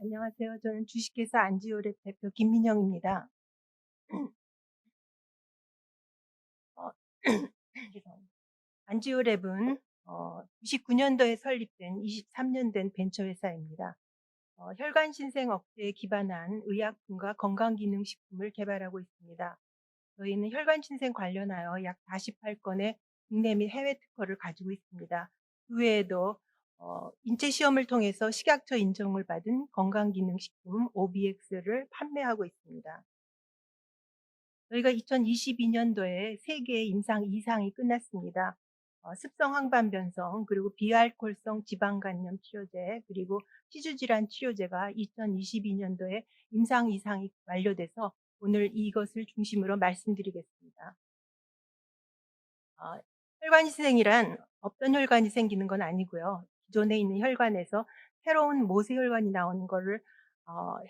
안녕하세요. 저는 주식회사 안지오랩 대표 김민영입니다. 어 죄송합니다. 안지오랩은 99년도에 설립된 23년 된 벤처회사입니다. 혈관 신생 억제에 기반한 의약품과 건강기능식품을 개발하고 있습니다. 저희는 혈관 신생 관련하여 약 48건의 국내 및 해외 특허를 가지고 있습니다. 그 외에도 인체 시험을 통해서 식약처 인정을 받은 건강기능식품 OBX를 판매하고 있습니다. 저희가 2022년도에 3개의 임상 이상이 끝났습니다. 습성 항반 변성, 그리고 비알코올성 지방 간염 치료제, 그리고 치주 질환 치료제가 2022년도에 임상 이상이 완료돼서 오늘 이것을 중심으로 말씀드리겠습니다. 어, 혈관 희생이란 없던 혈관이 생기는 건 아니고요. 기존에 있는 혈관에서 새로운 모세혈관이 나오는 거를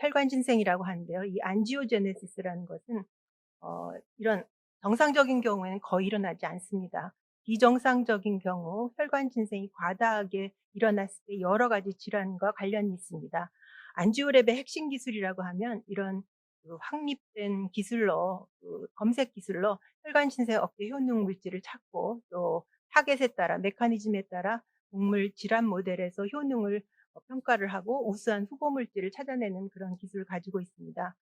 혈관 신생이라고 하는데요. 이 안지오제네시스라는 것은 이런 정상적인 경우에는 거의 일어나지 않습니다. 비정상적인 경우 혈관 진생이 과다하게 일어났을 때 여러 가지 질환과 관련이 있습니다. 안지오랩의 핵심 기술이라고 하면 이런 확립된 기술로 검색 기술로 혈관 신생 억제 효능 물질을 찾고 또 타겟에 따라 메커니즘에 따라 동물 질환 모델에서 효능을 평가를 하고 우수한 후보 물질을 찾아내는 그런 기술을 가지고 있습니다.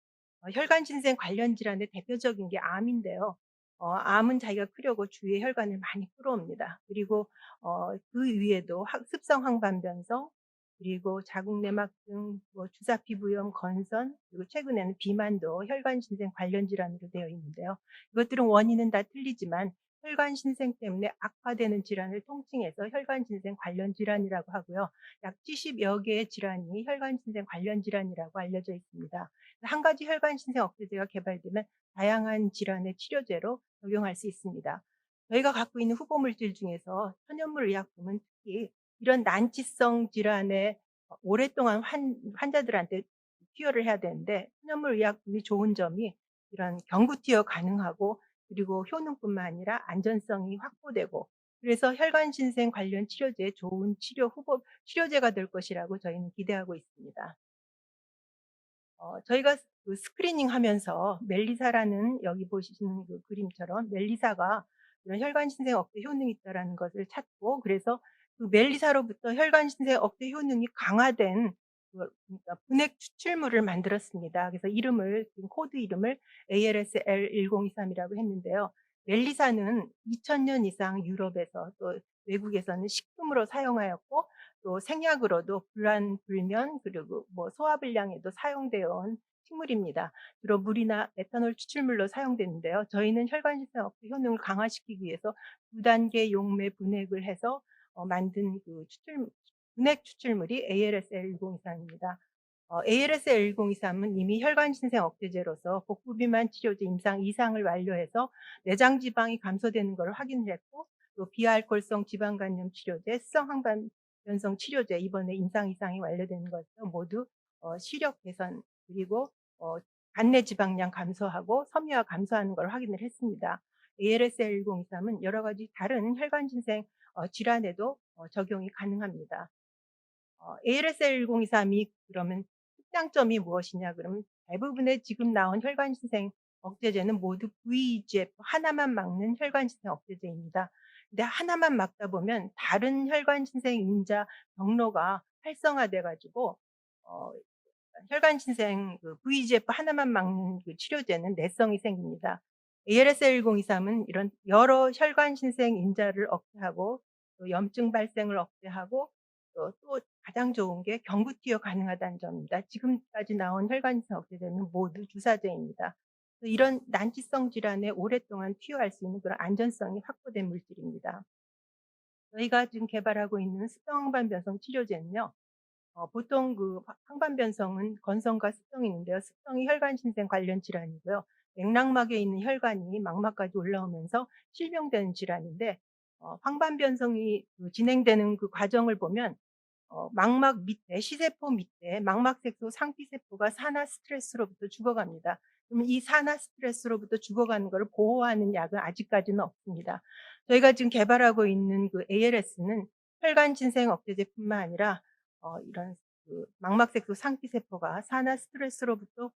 혈관 신생 관련 질환의 대표적인 게 암인데요. 암은 자기가 크려고 주위에 혈관을 많이 끌어옵니다. 그리고 그 위에도 습성 항반변성, 그리고 자궁 내막증, 뭐 주사 피부염, 건선, 그리고 최근에는 비만도 혈관 신생 관련 질환으로 되어 있는데요. 이것들은 원인은 다 틀리지만 혈관 신생 때문에 악화되는 질환을 통칭해서 혈관 신생 관련 질환이라고 하고요. 약 70여 개의 질환이 혈관 신생 관련 질환이라고 알려져 있습니다. 한 가지 혈관 신생 억제제가 개발되면 다양한 질환의 치료제로 적용할 수 있습니다. 저희가 갖고 있는 후보 물질 중에서 천연물 의약품은 특히 이런 난치성 질환에 오랫동안 환자들한테 투여를 해야 되는데 천연물 의약품이 좋은 점이 이런 경구 투여 가능하고 그리고 효능뿐만 아니라 안전성이 확보되고 그래서 혈관 신생 관련 치료제의 좋은 치료제가 될 것이라고 저희는 기대하고 있습니다. 저희가 그 스크리닝 하면서 멜리사라는 여기 보시는 그 그림처럼 멜리사가 이런 혈관 신생 억제 효능이 있다라는 것을 찾고 그래서 그 멜리사로부터 혈관 신생 억제 효능이 강화된 그러니까 분해 추출물을 만들었습니다. 그래서 이름을 지금 코드 이름을 ALSL1023이라고 했는데요. 멜리사는 2000년 이상 유럽에서 또 외국에서는 식품으로 사용하였고 또 생약으로도 불안, 불면 그리고 뭐 소화불량에도 사용되어 온 식물입니다. 주로 물이나 에탄올 추출물로 사용되는데요. 저희는 혈관신생 억제 효능을 강화시키기 위해서 2단계 용매 분해를 해서 만든 그 분해 추출물이 ALSL1023입니다. ALSL1023은 이미 혈관 신생 억제제로서 복부 비만 치료제 임상 이상을 완료해서 내장 지방이 감소되는 것을 확인했고 또 비알코올성 지방 간염 치료제, 수성 항반 변성 치료제 이번에 임상 이상이 완료되는 것도 모두 시력 개선 그리고 간내 지방량 감소하고 섬유화 감소하는 걸 확인을 했습니다. ALS1023은 여러 가지 다른 혈관 신생 질환에도 적용이 가능합니다. ALS1023이 그러면 특장점이 무엇이냐 그러면 대부분의 지금 나온 혈관 신생 억제제는 모두 VEGF 하나만 막는 혈관 신생 억제제입니다. 근데 하나만 막다 보면 다른 혈관 신생 인자 경로가 활성화돼 가지고 어 혈관 신생 그 VEGF 하나만 막는 그 치료제는 내성이 생깁니다. ALS1023은 이런 여러 혈관 신생 인자를 억제하고 또 염증 발생을 억제하고 또 가장 좋은 게 경구 투여 가능하다는 점입니다. 지금까지 나온 혈관 신생 억제제는 모두 주사제입니다. 이런 난치성 질환에 오랫동안 투여할 수 있는 그런 안전성이 확보된 물질입니다. 저희가 지금 개발하고 있는 습성항반 변성 치료제는요. 보통 그 항반 변성은 건성과 습성이 있는데요. 습성이 혈관 신생 관련 질환이고요. 맥락막에 있는 혈관이 망막까지 올라오면서 실명되는 질환인데 항반 변성이 진행되는 그 과정을 보면 망막 밑에 시세포 밑에 망막색소 상피세포가 산화 스트레스로부터 죽어갑니다. 그러면 이 산화 스트레스로부터 죽어가는 것을 보호하는 약은 아직까지는 없습니다. 저희가 지금 개발하고 있는 그 ALS는 혈관 진생 억제제뿐만 아니라 이런 그 망막색소 상피 세포가 산화 스트레스로부터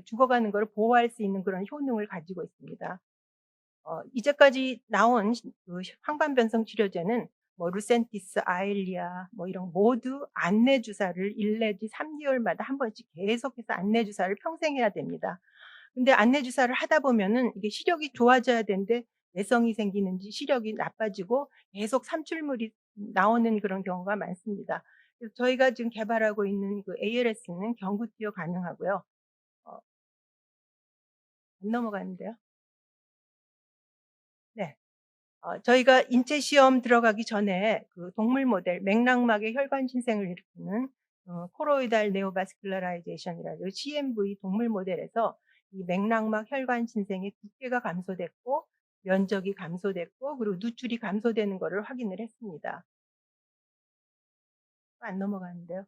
죽어가는 거를 보호할 수 있는 그런 효능을 가지고 있습니다. 이제까지 나온 그 항반변성 치료제는 뭐 루센티스, 아일리아 뭐 이런 모두 안내 주사를 1 내지 3 개월마다 한 번씩 계속해서 안내 주사를 평생 해야 됩니다. 근데 안내 주사를 하다 보면은 이게 시력이 좋아져야 되는데 내성이 생기는지 시력이 나빠지고 계속 삼출물이 나오는 그런 경우가 많습니다. 그래서 저희가 지금 개발하고 있는 그 ALS는 경구 투여 가능하고요. 안 넘어가는데요. 네. 저희가 인체 시험 들어가기 전에 그 동물 모델 맥락막의 혈관 신생을 일으키는 코로이달 네오바스큘라라이제이션이라고 CMV 동물 모델에서 이 맥락막 혈관 신생의 두께가 감소됐고 면적이 감소됐고 그리고 누출이 감소되는 거를 확인을 했습니다. 안 넘어가는데요.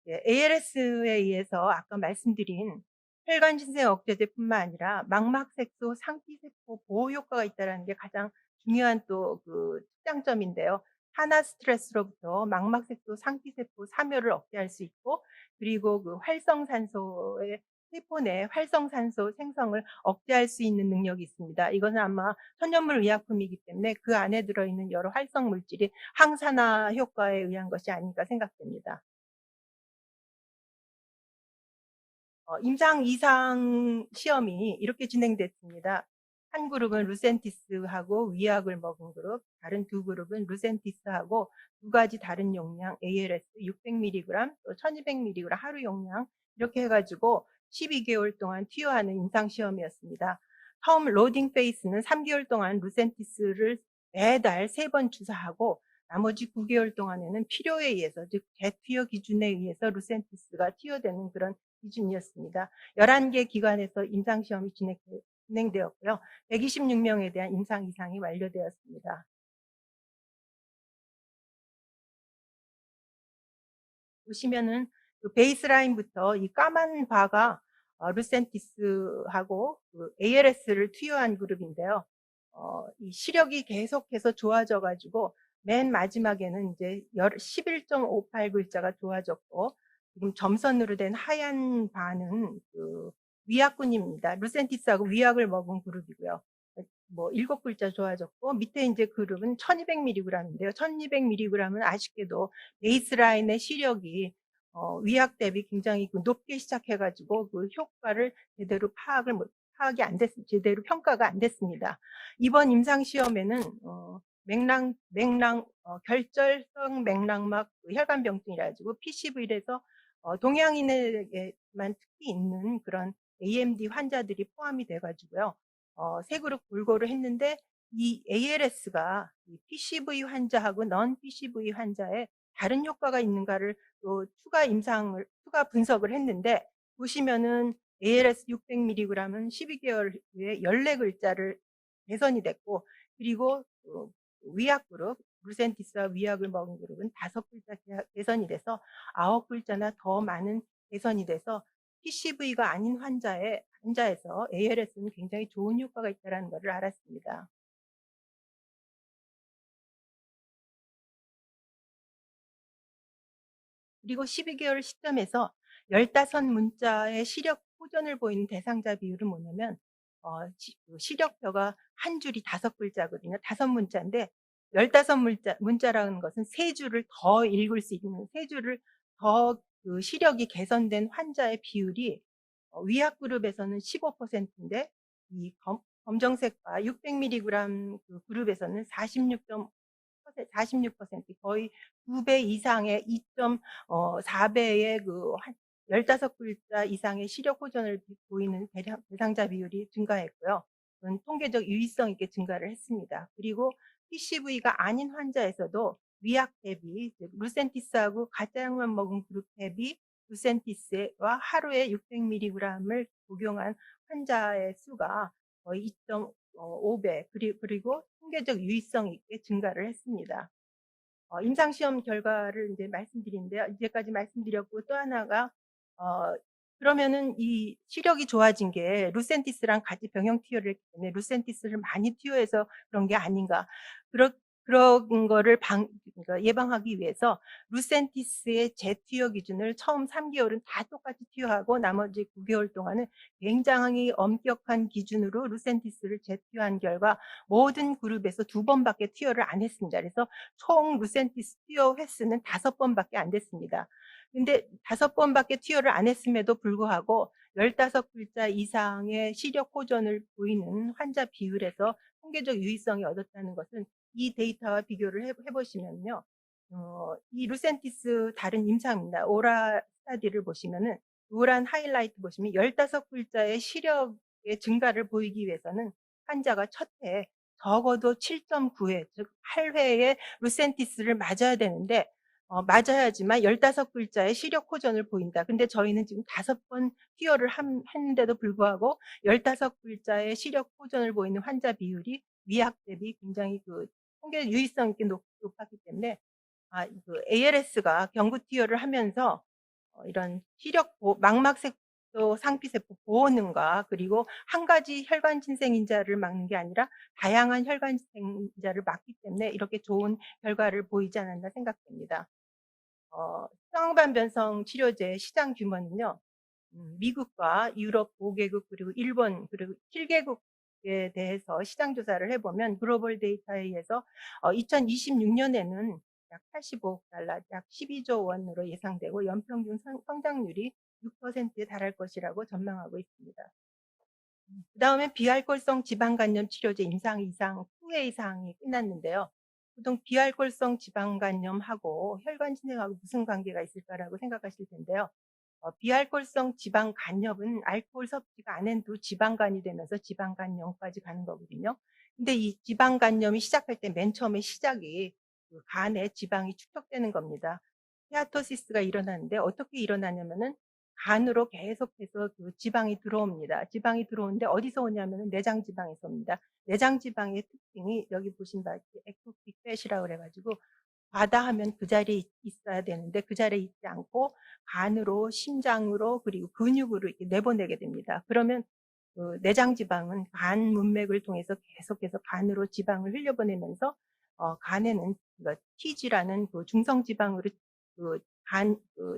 예, ALS에 의해서 아까 말씀드린 혈관 신생 억제제뿐만 아니라 망막색소 상피세포 보호 효과가 있다라는 게 가장 중요한 또 그 특장점인데요. 산화 스트레스로부터 망막색소 상피세포 사멸을 억제할 수 있고 그리고 그 활성산소의 세포 내 활성산소 생성을 억제할 수 있는 능력이 있습니다. 이거는 아마 천연물 의약품이기 때문에 그 안에 들어있는 여러 활성 물질이 항산화 효과에 의한 것이 아닌가 생각됩니다. 임상 이상 시험이 이렇게 진행됐습니다. 한 그룹은 루센티스하고 위약을 먹은 그룹, 다른 두 그룹은 루센티스하고 두 가지 다른 용량 ALS 600mg 또 1200mg 하루 용량 이렇게 해 가지고 12개월 동안 투여하는 임상 시험이었습니다. 처음 로딩 페이스는 3개월 동안 루센티스를 매달 3번 주사하고 나머지 9개월 동안에는 필요에 의해서 즉 재투여 기준에 의해서 루센티스가 투여되는 그런 기준이었습니다. 11개 기관에서 임상시험이 진행되었고요. 126명에 대한 임상 이상이 완료되었습니다. 보시면은 그 베이스라인부터 이 까만 바가 루센티스하고 그 ALS를 투여한 그룹인데요. 이 시력이 계속해서 좋아져 가지고 맨 마지막에는 이제 11.58 글자가 좋아졌고 지금 점선으로 된 하얀 바는 그 위약군입니다. 루센티스하고 위약을 먹은 그룹이고요. 뭐 7글자 좋아졌고 밑에 인제 그룹은 1200mg인데요. 1200mg은 아쉽게도 베이스라인의 시력이 위약 대비 굉장히 그 높게 시작해 가지고 그 효과를 제대로 파악이 안 제대로 평가가 안 됐습니다. 이번 임상 시험에는 결절성 맥락막 그 혈관병증이라 가지고 PCV에서 동양인에게만 특히 있는 그런 AMD 환자들이 포함이 돼 가지고요. 3 그룹 골고루 했는데 이 ALS가 이 PCV 환자하고 non PCV 환자에 다른 효과가 있는가를 또 추가 분석을 했는데 보시면은 ALS 600mg은 12개월 후에 14글자를 개선이 됐고 그리고 위약 그룹 루센티스와 위약을 먹은 그룹은 5글자 개선이 돼서 9글자나 더 많은 개선이 돼서 PCV가 아닌 환자에서 ALS는 굉장히 좋은 효과가 있다라는 것을 알았습니다. 그리고 12개월 시점에서 15 문자의 시력 호전을 보이는 대상자 비율은 뭐냐면 그 시력표가 한 줄이 5글자거든요. 5문자인데 15 문자라는 것은 3줄을 더 읽을 수 있는 3줄을 더 그 시력이 개선된 환자의 비율이 위약 그룹에서는 15%인데 이 검정색과 600mg 그 그룹에서는 46% 거의 2배 이상의 2.4 배의 그 15글자 이상의 시력 호전을 보이는 대상자 비율이 증가했고요. 그건 통계적 유의성 있게 증가를 했습니다. 그리고 PCV가 아닌 환자에서도 위약 대비 즉 루센티스하고 가짜 약만 먹은 그룹 대비 루센티스와 하루에 600mg을 복용한 환자의 수가 거의 2.5 배 그리고 통계적 유의성 있게 증가를 했습니다. 임상 시험 결과를 인제 말씀드리는데요. 이제까지 말씀드렸고 또 하나가 어 그러면은 이 시력이 좋아진 게 루센티스랑 같이 병행 투여를 했기 때문에 '루센티스를 많이 투여해서 그런 게 아닌가.' 그렇 그런 거를 그러니까 예방하기 위해서 루센티스의 재투여 기준을 처음 3 개월은 다 똑같이 투여하고 나머지 9 개월 동안은 굉장히 엄격한 기준으로 루센티스를 재투여한 결과 모든 그룹에서 2 번밖에 투여를 안 했습니다. 그래서 총 루센티스 투여 횟수는 5 번밖에 안 됐습니다. 근데 5 번밖에 투여를 안 했음에도 불구하고 15 글자 이상의 시력 호전을 보이는 환자 비율에서 통계적 유의성이 얻었다는 것은 이 데이터와 비교를 해 보시면요. 이 루센티스 다른 임상입니다. 오라 스터디를 보시면은 노란 하이라이트 보시면 15 글자의 시력의 증가를 보이기 위해서는 환자가 첫 해 적어도 7.9 회 즉 8 회의 루센티스를 맞아야 되는데 맞아야지만 15 글자의 시력 호전을 보인다. 근데 저희는 지금 5번 투여를 했는데도 불구하고 15 글자의 시력 호전을 보이는 환자 비율이 위약 대비 굉장히 통계 유의성 있게 높았기 때문에 ALS가 경구 투여를 하면서 이런 시력 망막색소 상피세포 보호능과 그리고 한 가지 혈관 진생인자를 막는 게 아니라 다양한 혈관 진생인자를 막기 때문에 이렇게 좋은 결과를 보이지 않았나 생각됩니다. 수정반 변성 치료제 시장 규모는요. 미국과 유럽 5 개국 그리고 일본 그리고 7 개국에 대해서 시장 조사를 해 보면 글로벌 데이터에 의해서 2026 년에는 약 85억 달러 약 12조 원으로 예상되고 연평균 성장률이 6%에 달할 것이라고 전망하고 있습니다. 그다음에 비알코올성 지방간염 치료제 임상 이상 후회 이상이 끝났는데요. 보통 비알코올성 지방간염하고 혈관 진행하고 무슨 관계가 있을까라고 생각하실 텐데요. 비알코올성 지방간염은 알코올 섭취가 안 해도 지방간이 되면서 지방간염까지 가는 거거든요. 근데 이 지방간염이 시작할 때 맨 처음에 시작이 간에 지방이 축적되는 겁니다. 스테아토시스가 일어나는데 어떻게 일어나냐면은 간으로 계속해서 지방이 들어옵니다. 지방이 들어오는데 어디서 오냐면은 내장 지방에서 옵니다. 내장 지방의 특징이 여기 보신 바와 같이 ectopic fat이라고 그래 가지고 과다하면 그 자리에 있어야 되는데 그 자리에 있지 않고 간으로 심장으로 그리고 근육으로 이렇게 내보내게 됩니다. 그러면 내장 지방은 간 문맥을 통해서 계속해서 간으로 지방을 흘려보내면서 간에는 TG라는 중성 지방으로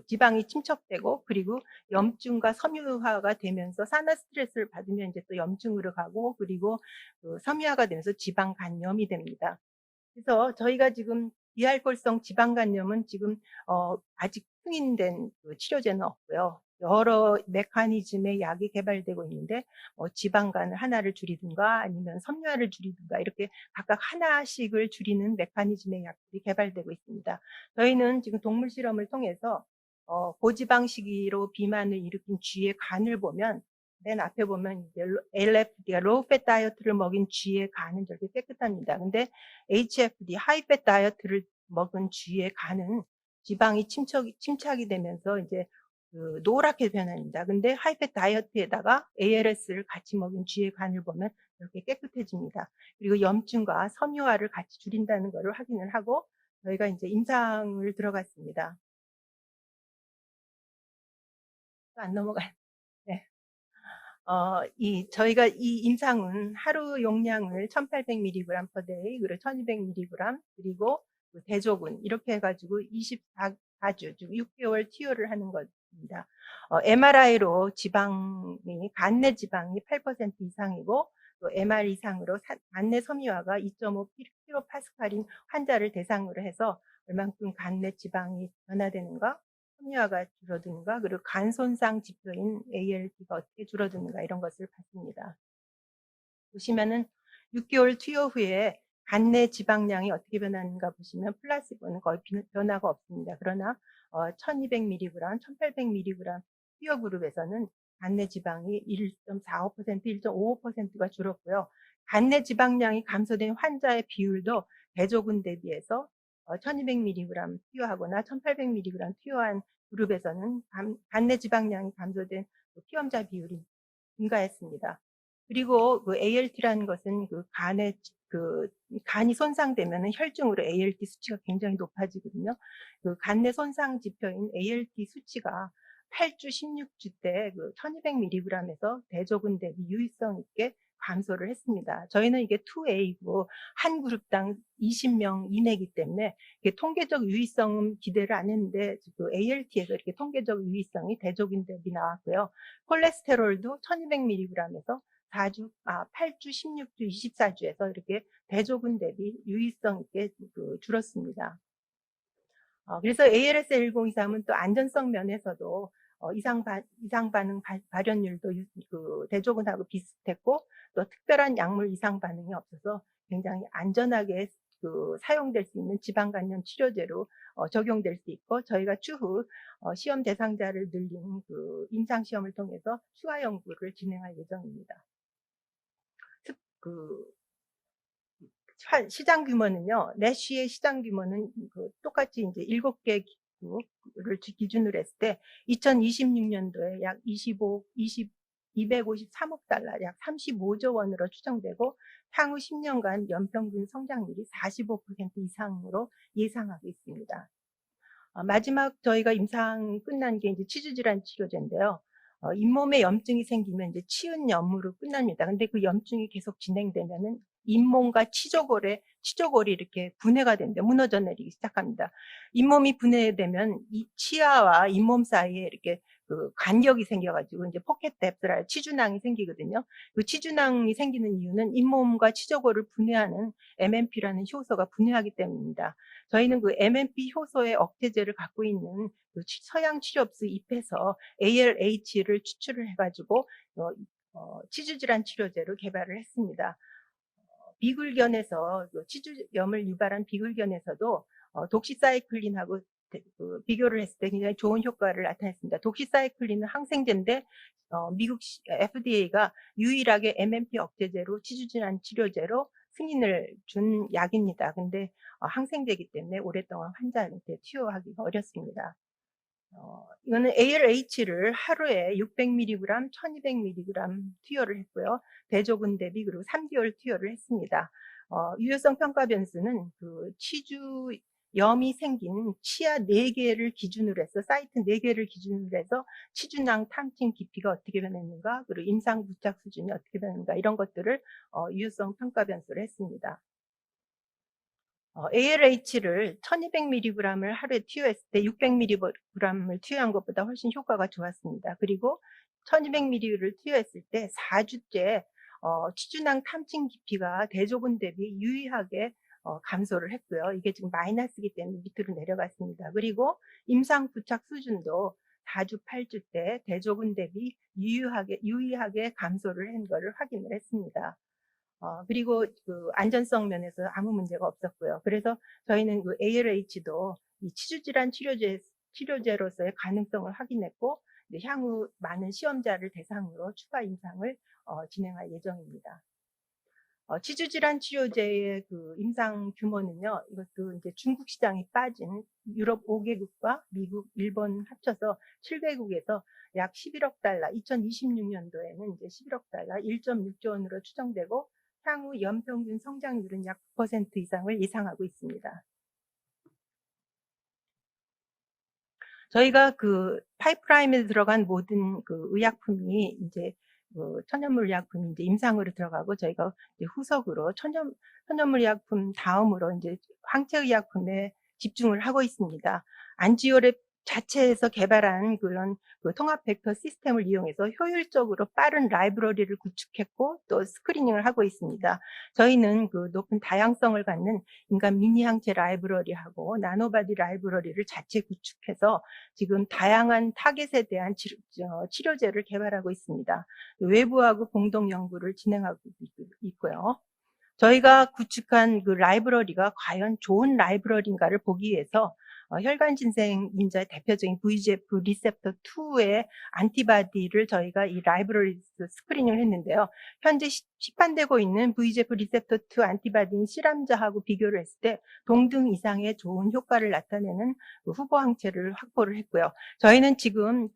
지방이 침착되고 그리고 염증과 섬유화가 되면서 산화 스트레스를 받으면 이제 또 염증으로 가고 그리고 섬유화가 되면서 지방 간염이 됩니다. 그래서 저희가 지금 비알코올성 지방간염은 지금 아직 승인된 치료제는 없고요. 여러 메커니즘의 약이 개발되고 있는데 지방간을 하나를 줄이든가 아니면 섬유화를 줄이든가 이렇게 각각 하나씩을 줄이는 메커니즘의 약들이 개발되고 있습니다. 저희는 지금 동물 실험을 통해서 고지방식으로 비만을 일으킨 쥐의 간을 보면 맨 앞에 보면 이제 LFD가 로우 팻 다이어트를 먹인 쥐의 간은 저렇게 깨끗합니다. 근데 HFD 하이 팻 다이어트를 먹은 쥐의 간은 지방이 침착이 되면서 이제 노랗게 변합니다. 근데 하이 팻 다이어트에다가 ALS를 같이 먹인 쥐의 간을 보면 이렇게 깨끗해집니다. 그리고 염증과 섬유화를 같이 줄인다는 것을 확인을 하고 저희가 이제 임상을 들어갔습니다. 안 넘어가요. 네. 저희가 이 임상은 하루 용량을 1,800mg per day 그리고 1,200mg 그리고 대조군 이렇게 해 가지고 24주 즉 6 개월 투여를 하는 겁니다. MRI로 지방이 간내 지방이 8% 이상이고 또 MR 이상으로 간내 섬유화가 2.5 킬로파스칼인 환자를 대상으로 해서 얼만큼 간내 지방이 변화되는가 섬유화가 줄어드는가 그리고 간 손상 지표인 ALT가 어떻게 줄어드는가 이런 것을 봤습니다. 보시면은 6 개월 투여 후에 간내 지방량이 어떻게 변하는가 보시면 플라시보는 거의 변화가 없습니다. 그러나 1200mg, 1800mg 투여 그룹에서는 간내 지방이 1.45%, 1.55%가 줄었고요. 간내 지방량이 감소된 환자의 비율도 대조군 대비해서 1200mg 투여하거나 1800mg 투여한 그룹에서는 간내 지방량이 감소된 피험자 비율이 증가했습니다. 그리고 ALT라는 것은 간이 손상되면은 혈중으로 ALT 수치가 굉장히 높아지거든요. 간내 손상 지표인 ALT 수치가 8주, 16주 때 1200mg에서 대조군 대비 유의성 있게 감소를 했습니다. 저희는 이게 2A고 한 그룹당 20명 이내이기 때문에 이게 통계적 유의성은 기대를 안 했는데 그 ALT에서 이렇게 통계적 유의성이 대조군 대비 나왔고요. 콜레스테롤도 1200mg에서 8주, 16주, 24주에서 이렇게 대조군 대비 유의성 있게 줄었습니다. 그래서 ALS1023은 또 안전성 면에서도 이상 반응 발현율도 대조군하고 비슷했고 또 특별한 약물 이상 반응이 없어서 굉장히 안전하게 사용될 수 있는 지방간염 치료제로 적용될 수 있고 저희가 추후 시험 대상자를 늘린 임상 시험을 통해서 추가 연구를 진행할 예정입니다. 시장 규모는요, 내쉬의 시장 규모는 똑같이 이제 7개 기구를 기준으로 했을 때 2026년도에 약 253억 달러, 약 35조 원으로 추정되고 향후 10년간 연평균 성장률이 45% 이상으로 예상하고 있습니다. 마지막 저희가 임상 끝난 게 이제 치주질환 치료제인데요. 잇몸에 염증이 생기면 이제 치은염으로 끝납니다. 근데 그 염증이 계속 진행되면은 잇몸과 치조골이 이렇게 분해가 됩니다. 무너져 내리기 시작합니다. 잇몸이 분해되면 이 치아와 잇몸 사이에 이렇게 간격이 생겨가지고 이제 포켓 뎁스라 치주낭이 생기거든요. 그 치주낭이 생기는 이유는 잇몸과 치조골을 분해하는 MMP라는 효소가 분해하기 때문입니다. 저희는 그 MMP 효소의 억제제를 갖고 있는 서양 치료업소 잎에서 ALH를 추출을 해가지고 치주질환 치료제로 개발을 했습니다. 비굴견에서 치주염을 유발한 비굴견에서도 독시사이클린하고 비교를 했을 때 굉장히 좋은 효과를 나타냈습니다. 독시사이클린은 항생제인데 미국 FDA가 유일하게 MMP 억제제로 치주질환 치료제로 승인을 준 약입니다. 근데 항생제이기 때문에 오랫동안 환자한테 투여하기가 어렵습니다. 이거는 ALH를 하루에 600mg, 1200mg 투여를 했고요. 대조군 대비 그리고 3개월 투여를 했습니다. 유효성 평가 변수는 치주염이 생긴 치아 4개를 기준으로 해서 사이트 4개를 기준으로 해서 치주낭 탐팅 깊이가 어떻게 변했는가 그리고 임상 부착 수준이 어떻게 변했는가 이런 것들을 유효성 평가 변수를 했습니다. ALH를 1200mg을 하루에 투여했을 때 600mg을 투여한 것보다 훨씬 효과가 좋았습니다. 그리고 1200mg를 투여했을 때 4주째 치주낭 탐진 깊이가 대조군 대비 유의하게 감소를 했고요. 이게 지금 마이너스이기 때문에 밑으로 내려갔습니다. 그리고 임상 부착 수준도 4주, 8주 때 대조군 대비 유의하게 감소를 한 것을 확인을 했습니다. 그리고 안전성 면에서 아무 문제가 없었고요. 그래서 저희는 ALH도 이 치주질환 치료제로서의 가능성을 확인했고 향후 많은 시험자를 대상으로 추가 임상을 진행할 예정입니다. 치주질환 치료제의 임상 규모는요, 이것도 이제 중국 시장이 빠진 유럽 5개국과 미국, 일본 합쳐서 7개국에서 약 11억 달러, 2026년도에는 이제 11억 달러, 1.6조 원으로 추정되고 향후 연평균 성장률은 약 9% 이상을 예상하고 있습니다. 저희가 파이프라인에 들어간 모든 의약품이 이제 천연물 의약품이 이제 임상으로 들어가고 저희가 이제 후속으로 천연물 의약품 다음으로 이제 항체 의약품에 집중을 하고 있습니다. 안지오랩 자체에서 개발한 그런 통합 벡터 시스템을 이용해서 효율적으로 빠른 라이브러리를 구축했고 또 스크리닝을 하고 있습니다. 저희는 높은 다양성을 갖는 인간 미니 항체 라이브러리하고 나노바디 라이브러리를 자체 구축해서 지금 다양한 타겟에 대한 치료제를 개발하고 있습니다. 외부하고 공동 연구를 진행하고 있고요. 저희가 구축한 라이브러리가 과연 좋은 라이브러리인가를 보기 위해서 혈관진생 인자의 대표적인 VEGF 리셉터 2의 안티바디를 저희가 이 라이브러리 스크리닝을 했는데요. 현재 시판되고 있는 VEGF 리셉터 2 안티바디인 실험자하고 비교를 했을 때 동등 이상의 좋은 효과를 나타내는 후보 항체를 확보를 했고요. 저희는 지금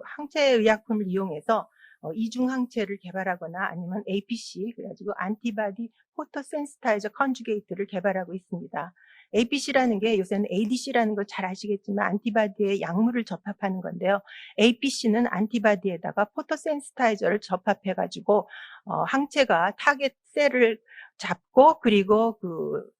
항체 의약품을 이용해서 이중 항체를 개발하거나 아니면 APC 그래가지고 안티바디 포토센시타이저 컨주게이트를 개발하고 있습니다. APC라는 게 요새는 ADC라는 걸 잘 아시겠지만 안티바디에 약물을 접합하는 건데요. APC는 안티바디에다가 포토센시타이저를 접합해 가지고 항체가 타겟 셀을 잡고 그리고 그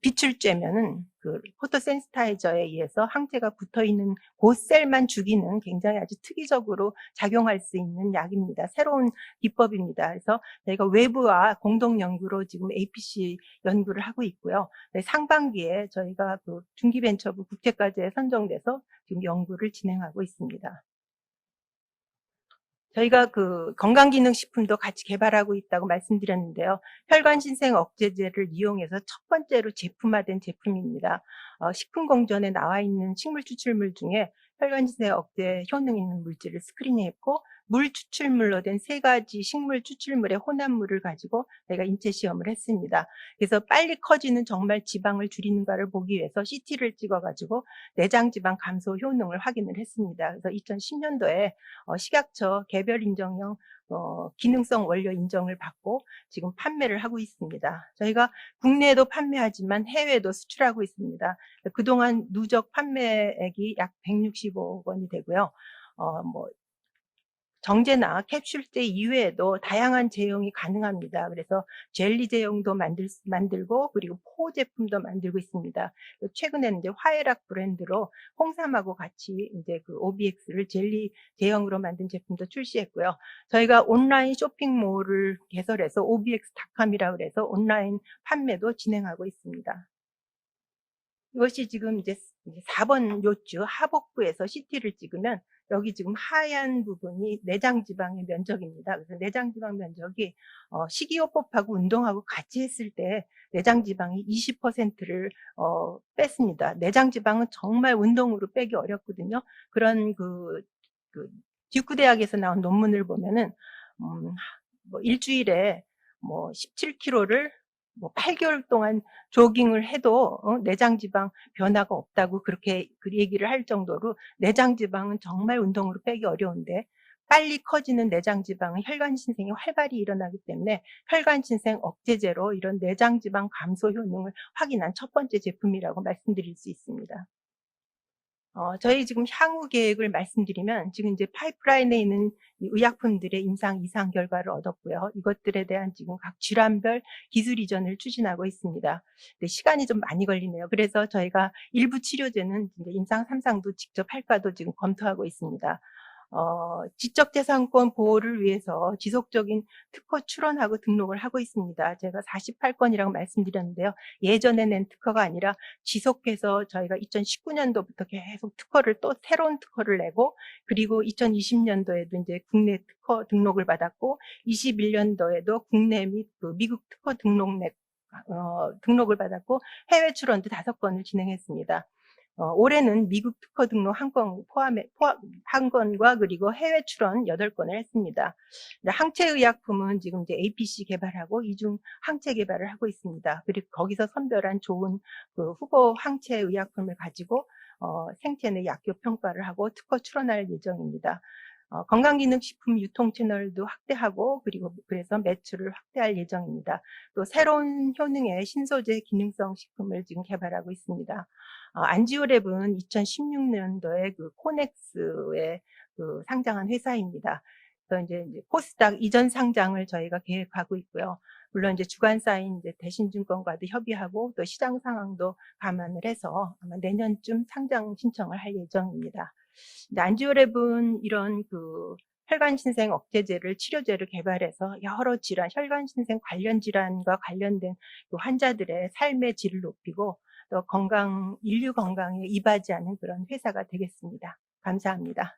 빛을 쬐면은 그 포토센시타이저에 의해서 항체가 붙어 있는 그 셀만 죽이는 굉장히 아주 특이적으로 작용할 수 있는 약입니다. 새로운 기법입니다. 그래서 저희가 외부와 공동 연구로 지금 APC 연구를 하고 있고요. 네, 상반기에 저희가 그 중기벤처부 국제과제에 선정돼서 지금 연구를 진행하고 있습니다. 저희가 그 건강기능식품도 같이 개발하고 있다고 말씀드렸는데요. 혈관신생 억제제를 이용해서 첫 번째로 제품화된 제품입니다. 식품공전에 나와 있는 식물 추출물 중에 혈관신생 억제 효능 있는 물질을 스크린했고 물 추출물로 된 3가지 식물 추출물의 혼합물을 가지고 저희가 인체 시험을 했습니다. 그래서 빨리 커지는 정말 지방을 줄이는가를 보기 위해서 CT를 찍어가지고 내장 지방 감소 효능을 확인을 했습니다. 그래서 2010년도에 식약처 개별 인정형 기능성 원료 인정을 받고 지금 판매를 하고 있습니다. 저희가 국내에도 판매하지만 해외에도 수출하고 있습니다. 그동안 누적 판매액이 약 165억 원이 되고요. 뭐 정제나 캡슐제 이외에도 다양한 제형이 가능합니다. 그래서 젤리 제형도 만들고 그리고 포 제품도 만들고 있습니다. 최근에는 이제 화해락 브랜드로 홍삼하고 같이 이제 그 OBX를 젤리 제형으로 만든 제품도 출시했고요. 저희가 온라인 쇼핑몰을 개설해서 OBX닷컴이라고 해서 온라인 판매도 진행하고 있습니다. 이것이 지금 이제 4번 요추 하복부에서 CT를 찍으면 여기 지금 하얀 부분이 내장 지방의 면적입니다. 그래서 내장 지방 면적이 식이요법하고 운동하고 같이 했을 때 내장 지방이 20%를 뺐습니다. 내장 지방은 정말 운동으로 빼기 어렵거든요. 그런 그 듀크 대학에서 나온 논문을 보면은 뭐 일주일에 뭐 17kg를 뭐 8개월 동안 조깅을 해도 내장 지방 변화가 없다고 그렇게 그 얘기를 할 정도로 내장 지방은 정말 운동으로 빼기 어려운데 빨리 커지는 내장 지방은 혈관 신생이 활발히 일어나기 때문에 혈관 신생 억제제로 이런 내장 지방 감소 효능을 확인한 첫 번째 제품이라고 말씀드릴 수 있습니다. 저희 지금 향후 계획을 말씀드리면 지금 이제 파이프라인에 있는 이 의약품들의 임상 이상 결과를 얻었고요. 이것들에 대한 지금 각 질환별 기술 이전을 추진하고 있습니다. 근데 시간이 좀 많이 걸리네요. 그래서 저희가 일부 치료제는 이제 임상 3상도 직접 할까도 지금 검토하고 있습니다. 지적재산권 보호를 위해서 지속적인 특허 출원하고 등록을 하고 있습니다. 제가 48건이라고 말씀드렸는데요. 예전에 낸 특허가 아니라 지속해서 저희가 2019년도부터 계속 특허를 또 새로운 특허를 내고 그리고 2020년도에도 이제 국내 특허 등록을 받았고 21년도에도 국내 및 그 미국 특허 등록을 받았고 해외 출원도 5건을 진행했습니다. 올해는 미국 특허 등록 1건 한 건과 그리고 해외 출원 8건을 했습니다. 항체의약품은 지금 이제 APC 개발하고 이중 항체 개발을 하고 있습니다. 그리고 거기서 선별한 좋은 그 후보 항체의약품을 가지고 생체 내 약교 평가를 하고 특허 출원할 예정입니다. 건강기능식품 유통 채널도 확대하고 그리고 그래서 매출을 확대할 예정입니다. 또 새로운 효능의 신소재 기능성 식품을 지금 개발하고 있습니다. 안지오랩은 2016년도에 그 코넥스에 그 상장한 회사입니다. 그래서 이제 코스닥 이전 상장을 저희가 계획하고 있고요. 물론 이제 주관사인 이제 대신증권과도 협의하고 또 시장 상황도 감안을 해서 아마 내년쯤 상장 신청을 할 예정입니다. 안지오랩은 이런 그 혈관신생 억제제를 치료제를 개발해서 여러 질환, 혈관신생 관련 질환과 관련된 그 환자들의 삶의 질을 높이고 또 인류 건강에 이바지하는 그런 회사가 되겠습니다. 감사합니다.